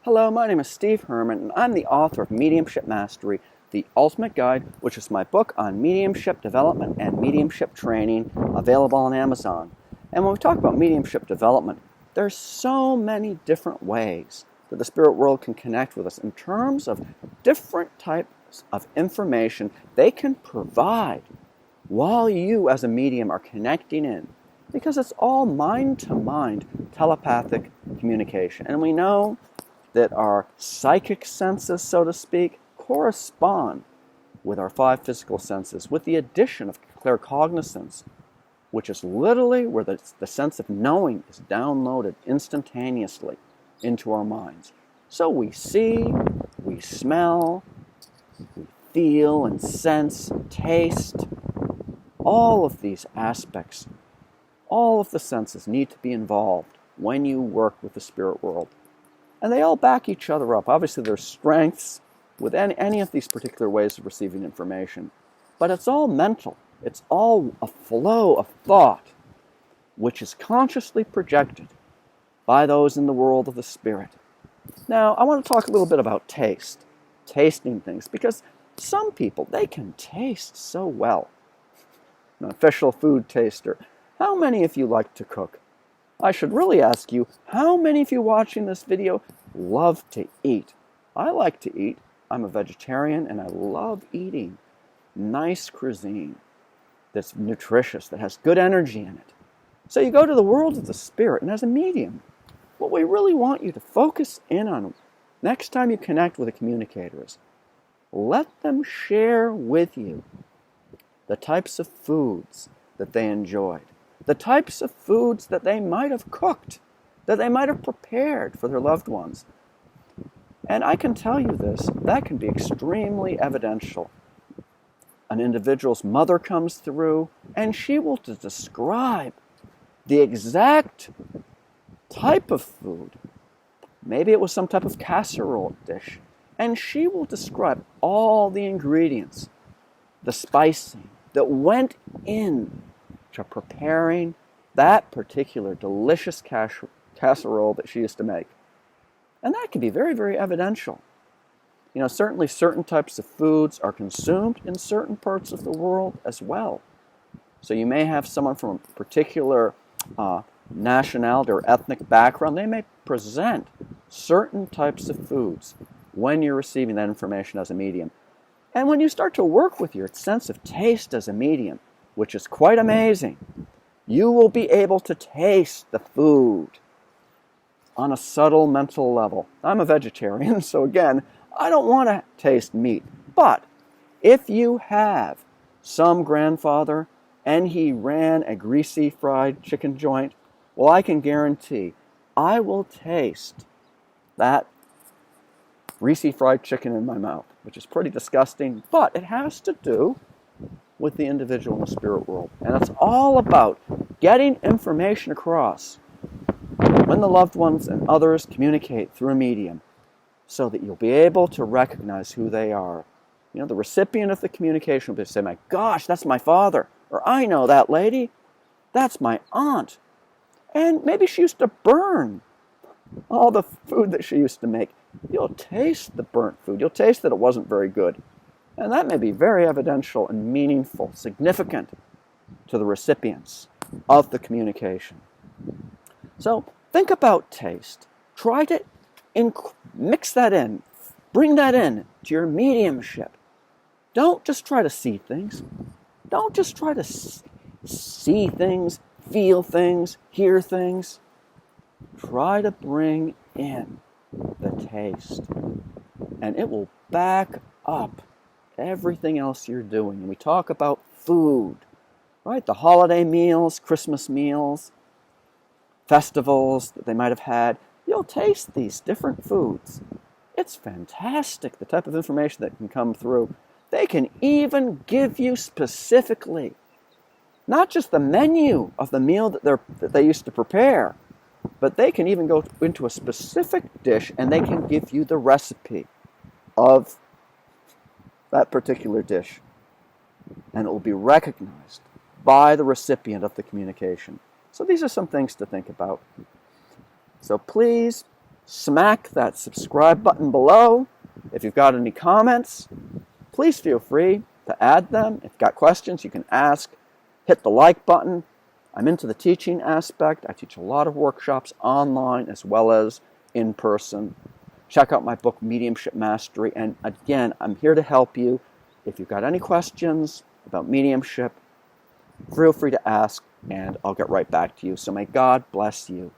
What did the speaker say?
Hello, my name is Steve Herman, and I'm the author of Mediumship Mastery, The Ultimate Guide, which is my book on mediumship development and mediumship training, available on Amazon. And when we talk about mediumship development, there's so many different ways that the spirit world can connect with us in terms of different types of information they can provide while you as a medium are connecting in. Because it's all mind-to-mind telepathic communication. And we know that our psychic senses, so to speak, correspond with our five physical senses, with the addition of clairgustance, which is literally where the sense of knowing is downloaded instantaneously into our minds. So we see, we smell, we feel and sense, taste. All of these aspects, all of the senses need to be involved when you work with the spirit world. And they all back each other up. Obviously, there's strengths with any of these particular ways of receiving information. But it's all mental. It's all a flow of thought, which is consciously projected by those in the world of the spirit. Now, I want to talk a little bit about taste, tasting things, because some people, they can taste so well. An official food taster. How many of you like to cook? I should really ask you, how many of you watching this video love to eat? I like to eat. I'm a vegetarian and I love eating nice cuisine that's nutritious, that has good energy in it. So you go to the world of the spirit, and as a medium, what we really want you to focus in on next time you connect with a communicator is let them share with you the types of foods that they enjoyed, the types of foods that they might have cooked, that they might have prepared for their loved ones. And I can tell you this, that can be extremely evidential. An individual's mother comes through, and she will describe the exact type of food. Maybe it was some type of casserole dish. And she will describe all the ingredients, the spicing that went in to preparing that particular delicious casserole that she used to make. And that can be very, very evidential. You know, certainly certain types of foods are consumed in certain parts of the world as well. So you may have someone from a particular nationality or ethnic background. They may present certain types of foods when you're receiving that information as a medium. And when you start to work with your sense of taste as a medium, which is quite amazing, you will be able to taste the food on a subtle mental level. I'm a vegetarian, so again, I don't want to taste meat. But if you have some grandfather and he ran a greasy fried chicken joint, well, I can guarantee I will taste that greasy fried chicken in my mouth, which is pretty disgusting, but it has to do with the individual in the spirit world. And it's all about getting information across when the loved ones and others communicate through a medium so that you'll be able to recognize who they are. You know, the recipient of the communication will say, my gosh, that's my father. Or I know that lady. That's my aunt. And maybe she used to burn all the food that she used to make. You'll taste the burnt food. You'll taste that it wasn't very good. And that may be very evidential and meaningful, significant to the recipients of the communication. So think about taste. Try to mix that in. Bring that in to your mediumship. Don't just try to see things. Don't just try to see things, feel things, hear things. Try to bring in the taste. And it will back up everything else you're doing. And we talk about food, right? The holiday meals, Christmas meals, festivals that they might have had. You'll taste these different foods. It's fantastic, the type of information that can come through. They can even give you specifically, not just the menu of the meal that they used to prepare, but they can even go into a specific dish and they can give you the recipe of that particular dish. And it will be recognized by the recipient of the communication. So these are some things to think about. So please smack that subscribe button below. If you've got any comments, please feel free to add them. If you've got questions, you can ask. Hit the like button. I'm into the teaching aspect. I teach a lot of workshops online as well as in person. Check out my book, Mediumship Mastery. And again, I'm here to help you. If you've got any questions about mediumship, feel free to ask, and I'll get right back to you. So may God bless you.